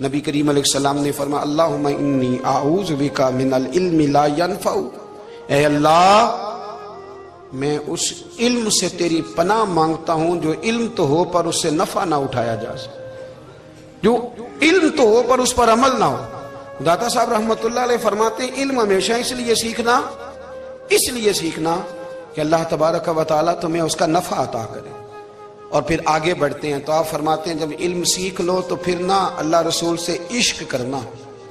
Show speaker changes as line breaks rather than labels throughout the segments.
نبی کریم علیہ السلام نے فرمایا اللہم انی اعوذ بکا من العلم لا ینفع، اے اللہ میں اس علم سے تیری پناہ مانگتا ہوں جو علم تو ہو پر اس سے نفع نہ اٹھایا جا سکے، جو علم تو ہو پر اس پر عمل نہ ہو۔ داتا صاحب رحمت اللہ علیہ فرماتے ہیں علم ہمیشہ اس لیے سیکھنا کہ اللہ تبارک و تعالیٰ تمہیں اس کا نفع عطا کرے۔ اور پھر آگے بڑھتے ہیں تو آپ فرماتے ہیں جب علم سیکھ لو تو پھر نہ اللہ رسول سے عشق کرنا،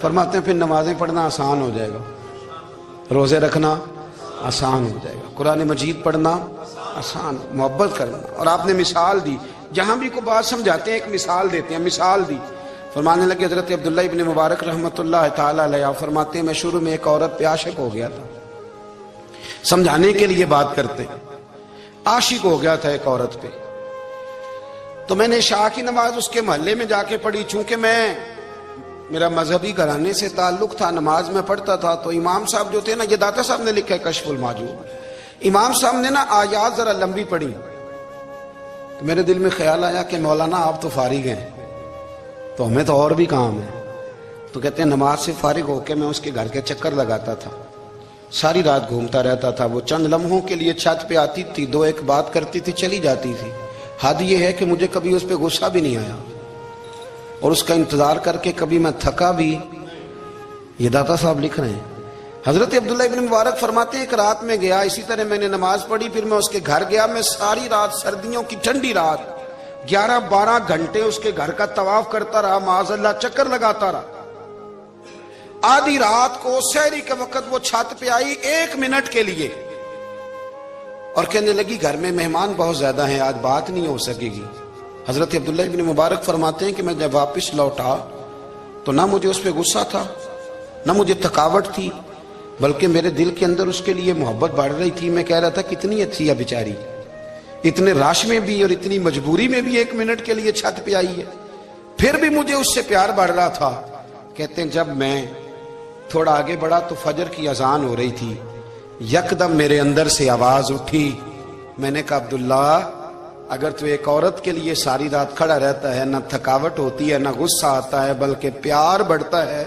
فرماتے ہیں پھر نمازیں پڑھنا آسان ہو جائے گا، روزے رکھنا آسان ہو جائے گا، قرآن مجید پڑھنا آسان، محبت کرنا۔ اور آپ نے مثال دی، جہاں بھی کوئی بات سمجھاتے ہیں ایک مثال دیتے ہیں، مثال دی، فرمانے لگے حضرت عبداللہ ابن مبارک رحمت اللہ تعالیٰ علیہ فرماتے ہیں میں شروع میں ایک عورت پہ عاشق ہو گیا تھا، سمجھانے کے لیے بات کرتے ہیں، عاشق ہو گیا تھا ایک عورت پہ، تو میں نے عشاء کی نماز اس کے محلے میں جا کے پڑھی، چونکہ میرا مذہبی گھرانے سے تعلق تھا، نماز میں پڑھتا تھا، تو امام صاحب جو تھے نا، یہ داتا صاحب نے لکھا ہے کشف المحجوب، امام صاحب نے نا آیات ذرا لمبی پڑھی، تو میرے دل میں خیال آیا کہ مولانا آپ تو فارغ ہیں تو ہمیں تو اور بھی کام ہے، تو کہتے ہیں نماز سے فارغ ہو کے میں اس کے گھر کے چکر لگاتا تھا، ساری رات گھومتا رہتا تھا، وہ چند لمحوں کے لیے چھت پہ آتی تھی، دو ایک بات کرتی تھی، چلی جاتی تھی، حد یہ ہے کہ مجھے کبھی اس پہ غصہ بھی نہیں آیا، اور اس کا انتظار کر کے کبھی میں تھکا بھی۔ یہ داتا صاحب لکھ رہے ہیں۔ حضرت عبداللہ ابن مبارک فرماتے ہیں ایک رات میں گیا، اسی طرح میں نے نماز پڑھی، پھر میں اس کے گھر گیا، میں ساری رات، سردیوں کی ٹھنڈی رات 11-12 گھنٹے اس کے گھر کا طواف کرتا رہا، معاذ اللہ چکر لگاتا رہا۔ آدھی رات کو سحری کے وقت وہ چھت پہ آئی 1 منٹ کے لیے اور کہنے لگی گھر میں مہمان بہت زیادہ ہیں، آج بات نہیں ہو سکے گی۔ حضرت عبداللہ ابن مبارک فرماتے ہیں کہ میں جب واپس لوٹا تو نہ مجھے اس پہ غصہ تھا، نہ مجھے تھکاوٹ تھی، بلکہ میرے دل کے اندر اس کے لیے محبت بڑھ رہی تھی۔ میں کہہ رہا تھا کتنی اچھی ہے بیچاری، اتنے راش میں بھی اور اتنی مجبوری میں بھی 1 منٹ کے لیے چھت پہ آئی ہے، پھر بھی مجھے اس سے پیار بڑھ رہا تھا۔ کہتے ہیں جب میں تھوڑا آگے بڑھا تو فجر کی اذان ہو رہی تھی، یکدم میرے اندر سے آواز اٹھی، میں نے کہا عبداللہ اگر تو ایک عورت کے لیے ساری رات کھڑا رہتا ہے، نہ تھکاوٹ ہوتی ہے، نہ غصہ آتا ہے، بلکہ پیار بڑھتا ہے،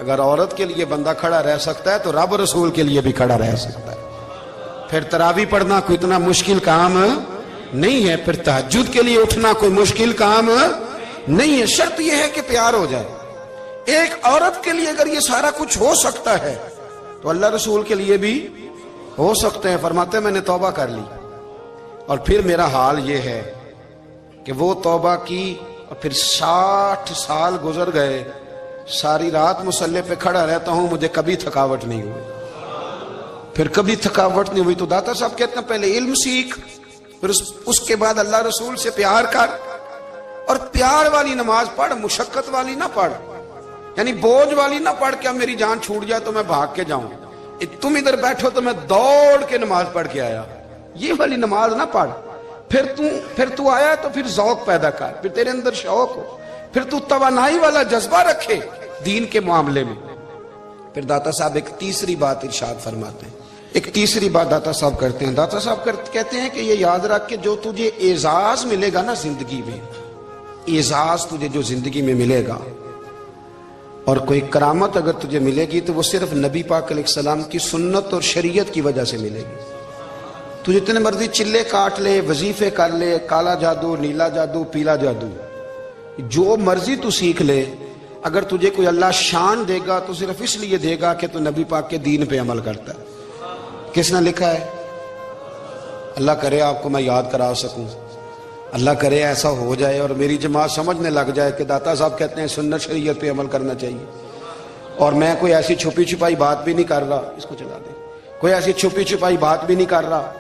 اگر عورت کے لیے بندہ کھڑا رہ سکتا ہے تو رب رسول کے لیے بھی کھڑا رہ سکتا ہے۔ پھر تراویح پڑھنا کوئی اتنا مشکل کام نہیں ہے، پھر تہجد کے لیے اٹھنا کوئی مشکل کام نہیں ہے، شرط یہ ہے کہ پیار ہو جائے۔ ایک عورت کے لیے اگر یہ سارا کچھ ہو سکتا ہے تو اللہ رسول کے لیے بھی ہو سکتے ہیں۔ فرماتے ہیں میں نے توبہ کر لی، اور پھر میرا حال یہ ہے کہ وہ توبہ کی اور پھر 60 سال گزر گئے، ساری رات مصلی پہ کھڑا رہتا ہوں، مجھے کبھی تھکاوٹ نہیں ہوئی، پھر کبھی تھکاوٹ نہیں ہوئی۔ تو داتا صاحب کہتے ہیں پہلے علم سیکھ، پھر اس کے بعد اللہ رسول سے پیار کر، اور پیار والی نماز پڑھ، مشقت والی نہ پڑھ، یعنی بوجھ والی نہ پڑھ کہ اب میری جان چھوٹ جائے تو میں بھاگ کے جاؤں، تم ادھر بیٹھو تو میں دوڑ کے نماز پڑھ کے آیا، یہ والی نماز نہ پڑھ۔ پھر تو آیا تو پھر ذوق پیدا کر، پھر تیرے اندر شوق ہو، پھر تو توانائی والا جذبہ رکھے دین کے معاملے میں۔ پھر داتا صاحب ایک تیسری بات ارشاد فرماتے ہیں، ایک تیسری بات داتا صاحب کرتے ہیں، داتا صاحب کہتے ہیں کہ یہ یاد رکھ کہ جو تجھے اعزاز ملے گا نا زندگی میں، اعزاز تجھے جو زندگی میں ملے گا اور کوئی کرامت اگر تجھے ملے گی تو وہ صرف نبی پاک علیہ السلام کی سنت اور شریعت کی وجہ سے ملے گی۔ تو جتنے مرضی چلے کاٹ لے، وظیفے کر لے، کالا جادو، نیلا جادو، پیلا جادو، جو مرضی تو سیکھ لے، اگر تجھے کوئی اللہ شان دے گا تو صرف اس لیے دے گا کہ تو نبی پاک کے دین پہ عمل کرتا ہے۔ کس نے لکھا ہے؟ اللہ کرے آپ کو میں یاد کرا سکوں، اللہ کرے ایسا ہو جائے اور میری جماعت سمجھنے لگ جائے کہ داتا صاحب کہتے ہیں سنت شریعت پہ عمل کرنا چاہیے، اور میں کوئی ایسی چھپی چھپائی بات بھی نہیں کر رہا، اس کو چلا دیں، کوئی ایسی چھپی چھپائی بات بھی نہیں کر رہا۔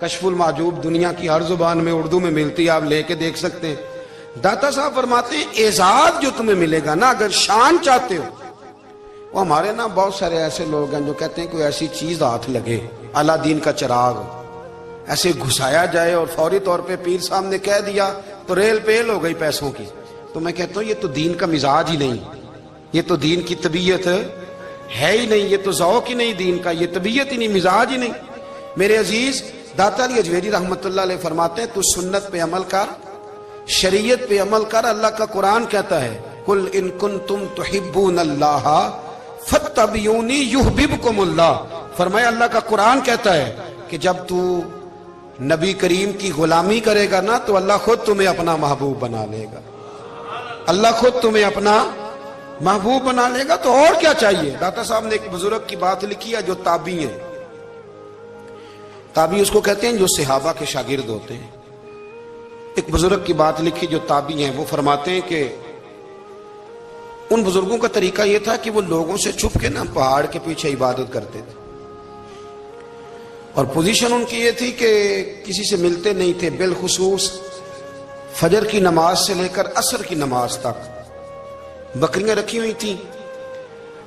کشف المحجوب دنیا کی ہر زبان میں اردو میں ملتی ہے، آپ لے کے دیکھ سکتے ہیں۔ داتا صاحب فرماتے ہیں اعزاز جو تمہیں ملے گا نا، اگر شان چاہتے ہو، وہ ہمارے نا بہت سارے ایسے لوگ ہیں جو کہتے ہیں کوئی ایسی چیز ہاتھ لگے، اعلیٰ دین کا چراغ ایسے گھسایا جائے اور فوری طور پہ پیر صاحب نے کہہ دیا تو ریل پیل ہو گئی پیسوں کی، تو میں کہتا ہوں یہ تو دین کا مزاج ہی نہیں، یہ تو دین کی طبیعت ہے ہی نہیں، یہ تو ذوق ہی نہیں دین کا، یہ طبیعت ہی نہیں، مزاج ہی نہیں۔ میرے عزیز داتا علی اجویری رحمت اللہ علیہ فرماتے ہیں تو سنت پہ عمل کر، شریعت پہ عمل کر، اللہ کا قرآن کہتا ہے قل ان کنتم تحبون اللہ فاتبعونی یحببکم اللہ. فرمایا اللہ کا قرآن کہتا ہے کہ جب تو نبی کریم کی غلامی کرے گا نا تو اللہ خود تمہیں اپنا محبوب بنا لے گا. اللہ خود تمہیں اپنا محبوب بنا لے گا. تو اور کیا چاہیے. داتا صاحب نے ایک بزرگ کی بات لکھی ہے جو تابعی ہیں. تابعی اس کو کہتے ہیں جو صحابہ کے شاگرد ہوتے ہیں. ایک بزرگ کی بات لکھی جو تابعی ہیں. وہ فرماتے ہیں کہ ان بزرگوں کا طریقہ یہ تھا کہ وہ لوگوں سے چھپ کے نا پہاڑ کے پیچھے عبادت کرتے تھے. اور پوزیشن ان کی یہ تھی کہ کسی سے ملتے نہیں تھے. بالخصوص فجر کی نماز سے لے کر عصر کی نماز تک بکریاں رکھی ہوئی تھیں.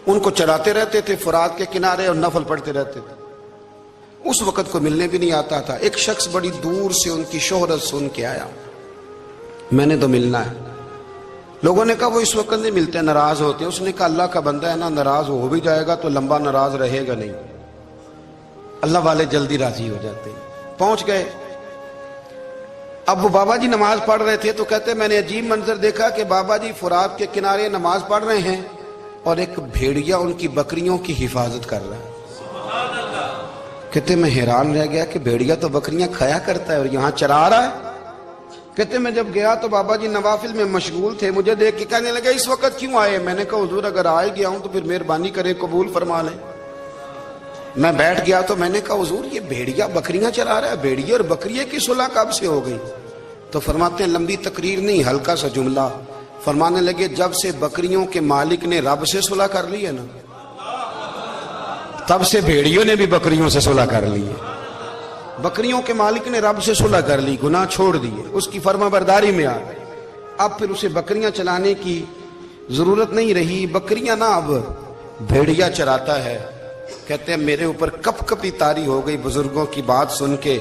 ان کو چراتے رہتے تھے فرات کے کنارے اور نفل پڑھتے رہتے تھے. اس وقت کو ملنے بھی نہیں آتا تھا. ایک شخص بڑی دور سے ان کی شہرت سن کے آیا. میں نے تو ملنا ہے. لوگوں نے کہا وہ اس وقت نہیں ملتے, ناراض ہوتے. اس نے کہا اللہ کا بندہ ہے نا, ناراض ہو بھی جائے گا تو لمبا ناراض رہے گا نہیں. اللہ والے جلدی راضی ہو جاتے ہیں. پہنچ گئے. اب وہ بابا جی نماز پڑھ رہے تھے تو کہتے میں نے عجیب منظر دیکھا کہ بابا جی فرات کے کنارے نماز پڑھ رہے ہیں اور ایک بھیڑیا ان کی بکریوں کی حفاظت کر رہا ہے. کہتے میں حیران رہ گیا کہ بھیڑیا تو بکریاں کھایا کرتا ہے اور یہاں چرا رہا ہے. کہتے میں جب گیا تو بابا جی نوافل میں مشغول تھے. مجھے دیکھ کے کہنے لگے اس وقت کیوں آئے. میں نے کہا حضور اگر آئے گیا ہوں تو پھر مہربانی کرے قبول فرما لیں. میں بیٹھ گیا تو میں نے کہا حضور یہ بھیڑیا بکریاں چرا رہا ہے, بھیڑیا اور بکریے کی صلح کب سے ہو گئی. تو فرماتے ہیں لمبی تقریر نہیں, ہلکا سا جملہ. فرمانے لگے جب سے بکریوں کے مالک نے رب سے صلح کر لی ہے نا تب سے بھیڑیوں نے بھی بکریوں سے صلح کر لی ہے. بکریوں کے مالک نے رب سے صلح کر لی, گناہ چھوڑ دیے, اس کی فرما برداری میں آ گئے. اب پھر اسے بکریاں چلانے کی ضرورت نہیں رہی. بکریاں نا اب بھیڑیا چراتا ہے. کہتے ہیں میرے اوپر کپ کپی طاری ہو گئی بزرگوں کی بات سن کے,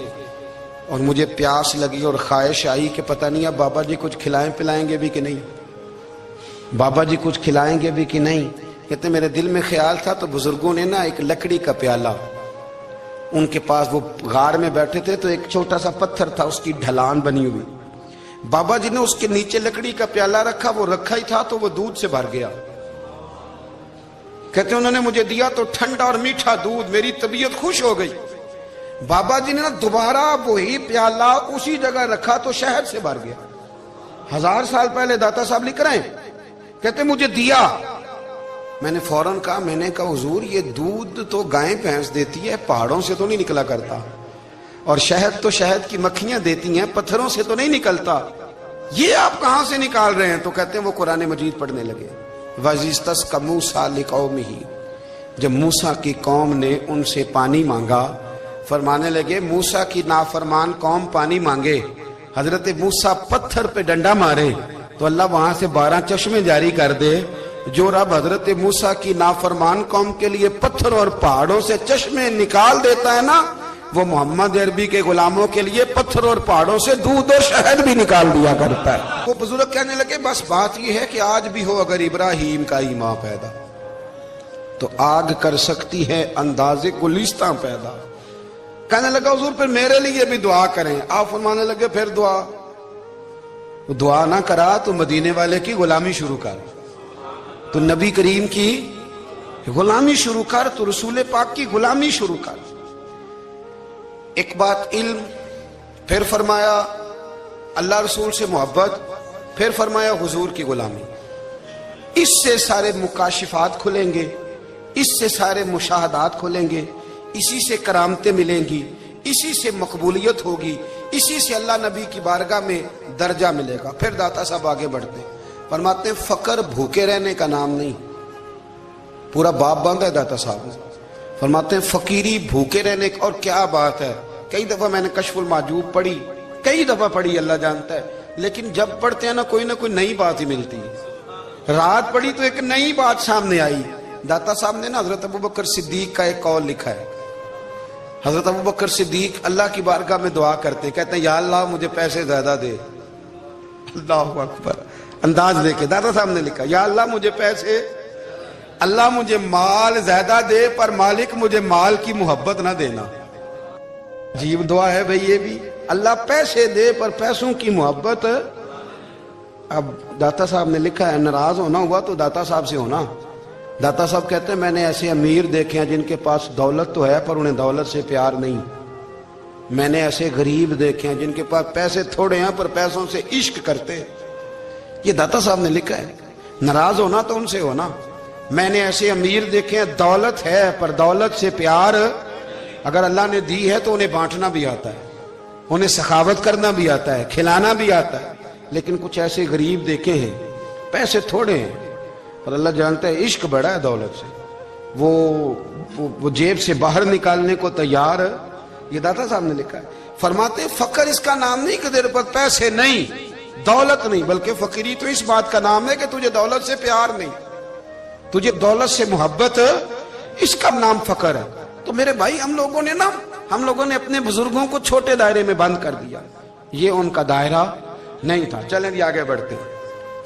اور مجھے پیاس لگی اور خواہش آئی کہ پتہ نہیں اب بابا جی کچھ کھلائیں پلائیں گے بھی کہ نہیں, بابا جی کچھ کھلائیں گے بھی کہ نہیں. کہتے میرے دل میں خیال تھا تو بزرگوں نے نا ایک لکڑی کا پیالہ, ان کے پاس وہ غار میں بیٹھے تھے تو ایک چھوٹا سا پتھر تھا, اس کی ڈھلان بنی ہوئی. بابا جی نے اس کے نیچے لکڑی کا پیالہ رکھا, وہ رکھا ہی تھا تو وہ دودھ سے بھر گیا. کہتے انہوں نے مجھے دیا تو ٹھنڈا اور میٹھا دودھ, میری طبیعت خوش ہو گئی. بابا جی نے نا دوبارہ وہی پیالہ اسی جگہ رکھا تو شہد سے بھر گیا. 1000 سال پہلے داتا صاحب لکھ رہے ہیں. کہتے مجھے دیا. میں نے فوراً کہا, میں نے کہا حضور یہ دودھ تو گائیں بھینس دیتی ہے, پہاڑوں سے تو نہیں نکلا کرتا, اور شہد تو شہد کی مکھیاں دیتی ہیں, پتھروں سے تو نہیں نکلتا, یہ آپ کہاں سے نکال رہے ہیں. تو کہتے ہیں وہ قرآن مجید پڑھنے لگے. وَإِذِ اسْتَسْقَى مُوسَىٰ لِقَوْمِهِ, جب موسیٰ کی قوم نے ان سے پانی مانگا. فرمانے لگے موسیٰ کی نافرمان قوم پانی مانگے, حضرت موسیٰ پتھر پہ ڈنڈا مارے تو اللہ وہاں سے 12 چشمے جاری کر دے. جو رب حضرت موسیٰ کی نافرمان قوم کے لیے پتھر اور پہاڑوں سے چشمے نکال دیتا ہے نا, وہ محمد عربی کے غلاموں کے لیے پتھر اور پہاڑوں سے دودھ اور شہد بھی نکال دیا کرتا ہے. وہ بزرگ کہنے لگے بس بات یہ ہے کہ آج بھی ہو اگر ابراہیم کا ایمان پیدا تو آگ کر سکتی ہے انداز گلستاں پیدا. کہنے لگا حضور پھر میرے لیے بھی دعا کریں. آپ فرمانے لگے پھر دعا نہ کرا تو مدینے والے کی غلامی شروع کر, تو نبی کریم کی غلامی شروع کر, تو رسول پاک کی غلامی شروع کر. ایک بات علم, پھر فرمایا اللہ رسول سے محبت, پھر فرمایا حضور کی غلامی. اس سے سارے مکاشفات کھلیں گے, اس سے سارے مشاہدات کھلیں گے, اسی سے کرامتیں ملیں گی, اسی سے مقبولیت ہوگی, اسی سے اللہ نبی کی بارگاہ میں درجہ ملے گا. پھر داتا صاحب آگے بڑھتے ہیں, فرماتے ہیں فقر بھوکے رہنے کا نام نہیں. پورا باب بند ہے داتا صاحب. فرماتے ہیں فقیری بھوکے رہنے کا, اور کیا بات ہے. کئی دفعہ میں نے کشف المحجوب پڑھی, کئی دفعہ پڑھی, اللہ جانتا ہے, لیکن جب پڑھتے ہیں نا کوئی نہ کوئی نئی بات ہی ملتی ہے. رات پڑھی تو ایک نئی بات سامنے آئی. داتا صاحب نے نا حضرت ابوبکر صدیق کا ایک قول لکھا ہے. حضرت ابوبکر صدیق اللہ کی بارگاہ میں دعا کرتے, کہتے ہیں یا اللہ مجھے پیسے زیادہ دے. اللہ اکبر, انداز دیکھے. داتا صاحب نے لکھا یا اللہ مجھے پیسے, اللہ مجھے مال زیادہ دے پر مالک مجھے مال کی محبت نہ دینا. عجیب دعا ہے بھئی یہ بھی. اللہ پیسے دے پر پیسوں کی محبت. اب داتا صاحب نے لکھا ہے ناراض ہونا ہوا تو داتا صاحب سے ہونا. داتا صاحب کہتے ہیں میں نے ایسے امیر دیکھے ہیں جن کے پاس دولت تو ہے پر انہیں دولت سے پیار نہیں. میں نے ایسے غریب دیکھے ہیں جن کے پاس پیسے تھوڑے ہیں پر پیسوں سے عشق کرتے. یہ داتا صاحب نے لکھا ہے. ناراض ہونا تو ان سے ہونا. میں نے ایسے امیر دیکھے ہیں دولت ہے پر دولت سے پیار. اگر اللہ نے دی ہے تو انہیں بانٹنا بھی آتا ہے, انہیں سخاوت کرنا بھی آتا ہے, کھلانا بھی آتا ہے. لیکن کچھ ایسے غریب دیکھے ہیں پیسے تھوڑے ہیں پر اللہ جانتا ہے عشق بڑا ہے دولت سے, وہ جیب سے باہر نکالنے کو تیار. یہ داتا صاحب نے لکھا ہے. فرماتے ہیں فقر اس کا نام نہیں کہ تیرے پاس پیسے نہیں, دولت نہیں, بلکہ فقیری تو اس بات کا نام ہے کہ تجھے دولت سے پیار نہیں, تجھے دولت سے محبت, اس کا نام فقر ہے. تو میرے بھائی ہم لوگوں نے اپنے بزرگوں کو چھوٹے دائرے میں بند کر دیا. یہ ان کا دائرہ نہیں تھا. چلیں جی آگے بڑھتے ہیں.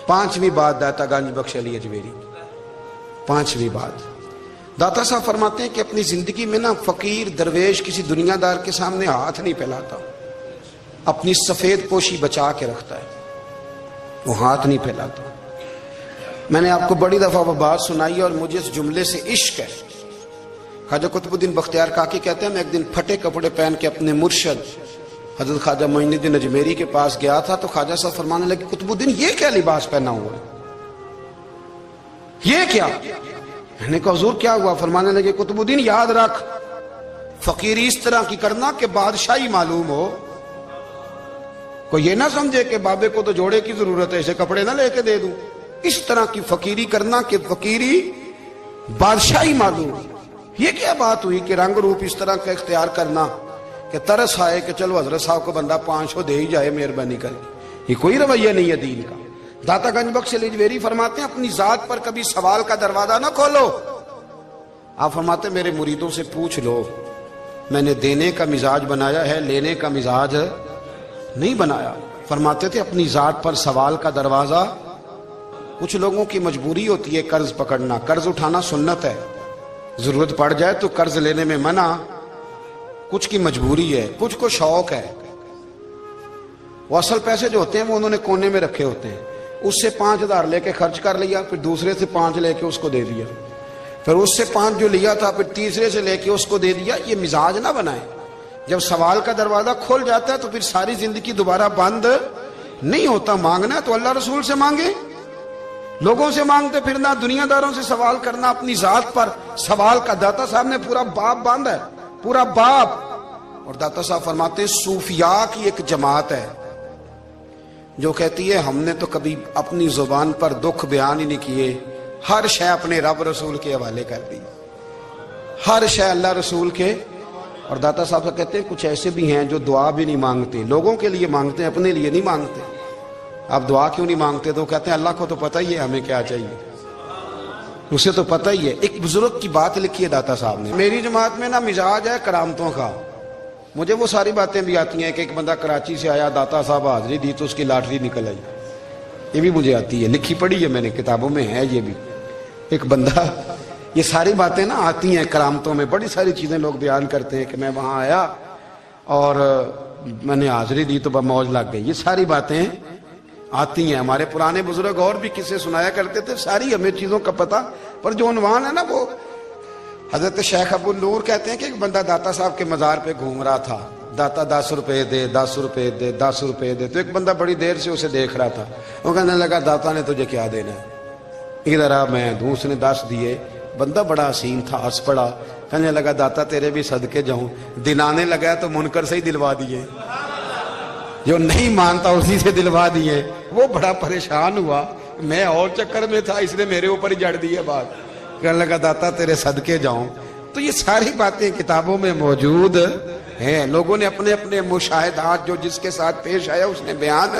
5ویں بات داتا گنج بخش علی اجمیری. 5ویں بات داتا صاحب فرماتے ہیں کہ اپنی زندگی میں نا فقیر درویش کسی دنیا دار کے سامنے ہاتھ نہیں پھیلاتا, اپنی سفید پوشی بچا کے رکھتا ہے, وہ ہاتھ نہیں پھیلاتا. میں نے آپ کو بڑی دفعہ وہ بات سنائی اور مجھے اس جملے سے عشق ہے. خواجہ قطب الدین بختیار کاکی کہتے ہیں میں ایک دن پھٹے کپڑے پہن کے اپنے مرشد حضرت خواجہ معین الدین اجمیری کے پاس گیا تھا تو خواجہ صاحب فرمانے لگے قطب الدین یہ کیا لباس پہنا ہوا ہے, یہ کیا؟ میں نے کہا حضور کیا ہوا؟ فرمانے لگے قطب الدین یاد رکھ فقیری اس طرح کی کرنا کہ بادشاہی معلوم ہو. کوئی یہ نہ سمجھے کہ بابے کو تو جوڑے کی ضرورت ہے اسے کپڑے نہ لے کے دے دوں. اس طرح کی فقیری کرنا کہ فقیری بادشاہی معلوم ہو. یہ کیا بات ہوئی کہ رنگ روپ اس طرح کا اختیار کرنا کہ ترس آئے کہ چلو حضرت صاحب کو بندہ 500 دے ہی جائے مہربانی کر کے. یہ کوئی رویہ نہیں ہے دین کا. داتا گنج بخش علی اجمیری فرماتے ہیں اپنی ذات پر کبھی سوال کا دروازہ نہ کھولو. آپ فرماتے ہیں میرے مریدوں سے پوچھ لو میں نے دینے کا مزاج بنایا ہے, لینے کا مزاج نہیں بنایا. فرماتے تھے اپنی ذات پر سوال کا دروازہ. کچھ لوگوں کی مجبوری ہوتی ہے قرض پکڑنا, قرض اٹھانا سنت ہے, ضرورت پڑ جائے تو قرض لینے میں منع. کچھ کی مجبوری ہے, کچھ کو شوق ہے. وہ اصل پیسے جو ہوتے ہیں وہ انہوں نے کونے میں رکھے ہوتے ہیں. اس سے 5000 لے کے خرچ کر لیا, پھر دوسرے سے 5 لے کے اس کو دے دیا, پھر اس سے 5 جو لیا تھا پھر تیسرے سے لے کے اس کو دے دیا. یہ مزاج نہ بنائے. جب سوال کا دروازہ کھل جاتا ہے تو پھر ساری زندگی دوبارہ بند نہیں ہوتا. مانگنا ہے تو اللہ رسول سے مانگے, لوگوں سے مانگتے پھرنا, دنیا داروں سے سوال کرنا. اپنی ذات پر سوال کا داتا صاحب نے پورا باب باندھا ہے, پورا باب. اور داتا صاحب فرماتے ہیں صوفیاء کی ایک جماعت ہے جو کہتی ہے ہم نے تو کبھی اپنی زبان پر دکھ بیان ہی نہیں کیے, ہر شے اپنے رب رسول کے حوالے کر دی, ہر شے اللہ رسول کے. اور داتا صاحب کہتے ہیں کچھ ایسے بھی ہیں جو دعا بھی نہیں مانگتے, لوگوں کے لیے مانگتے ہیں, اپنے لیے نہیں مانگتے. آپ دعا کیوں نہیں مانگتے؟ تو کہتے ہیں اللہ کو تو پتہ ہی ہے ہمیں کیا چاہیے, اسے تو پتہ ہی ہے. ایک بزرگ کی بات لکھی ہے داتا صاحب نے, میری جماعت میں نا مزاج ہے کرامتوں کا. مجھے وہ ساری باتیں بھی آتی ہیں کہ ایک بندہ کراچی سے آیا, داتا صاحب حاضری دی تو اس کی لاٹری نکل آئی. یہ بھی مجھے آتی ہے, لکھی پڑھی ہے میں نے, کتابوں میں ہے یہ بھی. ایک بندہ, یہ ساری باتیں نا آتی ہیں کرامتوں میں, بڑی ساری چیزیں لوگ بیان کرتے ہیں کہ میں وہاں آیا اور میں نے حاضری دی تو موج لگ گئی. یہ ساری باتیں آتی ہیں. ہمارے پرانے بزرگ اور بھی قصے سنایا کرتے تھے, ساری ہمیں چیزوں کا پتہ. پر جو عنوان ہے نا وہ حضرت شیخ ابو النور کہتے ہیں کہ ایک بندہ داتا صاحب کے مزار پہ گھوم رہا تھا. داتا 10 روپے دے, 10 روپے دے, 10 روپے دے. تو ایک بندہ بڑی دیر سے اسے دیکھ رہا تھا. وہ کہنے لگا داتا نے تجھے کیا دینا ہے؟ ادھر آ میں دوں. اس نے 10 دیے. بندہ بڑا حسین تھا, ہنس پڑا, کہنے لگا داتا تیرے بھی صدقے جاؤں. دلانے لگا تو منکر سے ہی دلوا دیے, جو نہیں مانتا اسی سے دلوا دیے. وہ بڑا پریشان ہوا, میں اور چکر میں تھا, اس نے میرے اوپر ہی جڑ دی ہے بات. کہنے لگا داتا تیرے صدقے جاؤں. تو یہ ساری باتیں کتابوں میں موجود ہیں. لوگوں نے اپنے اپنے مشاہدات جو جس کے ساتھ پیش آیا اس نے بیان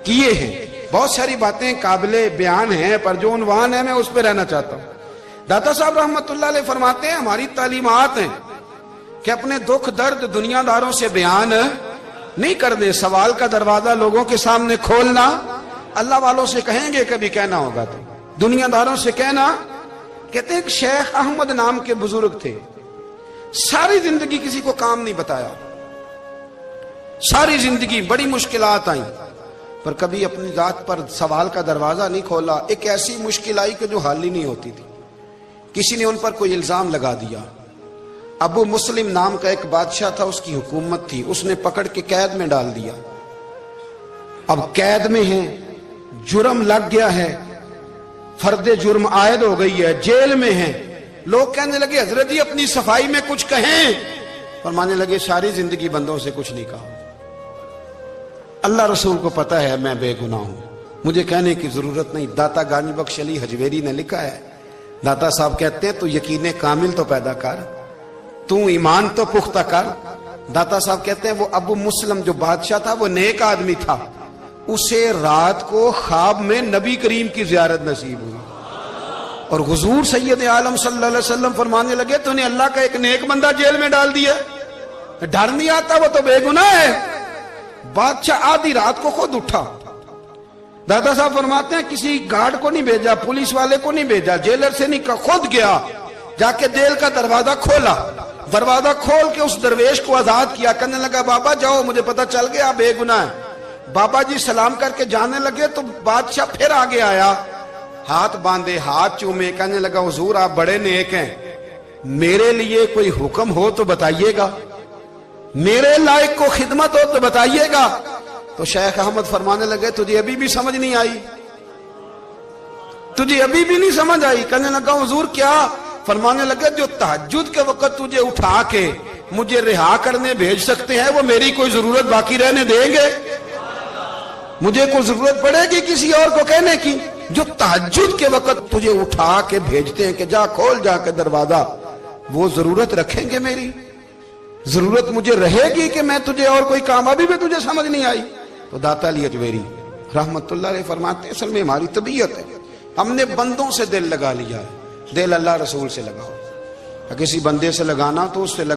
کیے ہیں. بہت ساری باتیں قابل بیان ہیں, پر جو عنوان ہے میں اس پہ رہنا چاہتا ہوں. داتا صاحب رحمت اللہ علیہ فرماتے ہیں ہماری تعلیمات ہیں کہ اپنے دکھ درد دنیا داروں سے بیان نہیں کرنے, سوال کا دروازہ لوگوں کے سامنے کھولنا. اللہ والوں سے کہیں گے کبھی کہنا ہوگا تو دنیا داروں سے کہنا. کہتے ہیں کہ شیخ احمد نام کے بزرگ تھے, ساری زندگی کسی کو کام نہیں بتایا, ساری زندگی بڑی مشکلات آئیں, پر کبھی اپنی ذات پر سوال کا دروازہ نہیں کھولا. ایک ایسی مشکل آئی کہ جو حل ہی نہیں ہوتی تھی. کسی نے ان پر کوئی الزام لگا دیا. ابو مسلم نام کا ایک بادشاہ تھا, اس کی حکومت تھی, اس نے پکڑ کے قید میں ڈال دیا. اب قید میں ہیں, جرم لگ گیا ہے, فرد جرم عائد ہو گئی ہے, جیل میں ہیں. لوگ کہنے لگے حضرت جی اپنی صفائی میں کچھ کہیں. فرمانے لگے ساری زندگی بندوں سے کچھ نہیں کہا, اللہ رسول کو پتا ہے میں بے گناہ ہوں, مجھے کہنے کی ضرورت نہیں. داتا غانی بخش علی حجویری نے لکھا ہے, داتا صاحب کہتے ہیں تو یقین کامل تو پیدا کر, تو ایمان تو پختہ کر. داتا صاحب کہتے ہیں وہ ابو مسلم جو بادشاہ تھا وہ نیک آدمی تھا, اسے رات کو خواب میں نبی کریم کی زیارت نصیب ہوئی اور حضور سید عالم صلی اللہ علیہ وسلم فرمانے لگے تو نے اللہ کا ایک نیک بندہ جیل میں ڈال دیا, ڈر نہیں آتا, وہ تو بے گناہ ہے. بادشاہ آدھی رات کو خود اٹھا. دادا صاحب فرماتے ہیں کسی گارڈ کو نہیں بھیجا, پولیس والے کو نہیں بھیجا, جیلر سے نہیں کہا, خود گیا, جا کے جیل کا دروازہ کھولا. دروازہ کھول کے اس درویش کو آزاد کیا, کہنے لگا بابا جاؤ, مجھے پتا چل گیا بے گناہ ہے. بابا جی سلام کر کے جانے لگے تو بادشاہ پھر آگے آیا, ہاتھ باندھے, ہاتھ چومے, کہنے لگا حضور آپ بڑے نیک ہیں, میرے لیے کوئی حکم ہو تو بتائیے گا, میرے لائق کو خدمت ہو تو بتائیے گا. تو شیخ احمد فرمانے لگے تجھے ابھی بھی سمجھ نہیں آئی, تجھے ابھی بھی نہیں سمجھ آئی. کہنے لگا حضور کیا؟ فرمانے لگے جو تہجد کے وقت تجھے اٹھا کے مجھے رہا کرنے بھیج سکتے ہیں وہ میری کوئی ضرورت باقی رہنے دیں گے؟ مجھے کوئی ضرورت پڑے گی کسی اور کو کہنے کی؟ جو تہجد کے وقت تجھے اٹھا کے بھیجتے ہیں کہ جا کھول جا کے دروازہ, وہ ضرورت رکھیں گے میری؟ ضرورت مجھے رہے گی کہ میں تجھے اور کوئی کام, ابھی بھی تجھے سمجھ نہیں آئی؟ تو داتا علی حجویری رحمت اللہ علیہ فرماتے ہیں اصل میں ہماری طبیعت ہے, ہم نے بندوں سے دل لگا لیا ہے, دل اللہ رسول سے لگاؤ. کسی بندے سے لگانا تو اس سے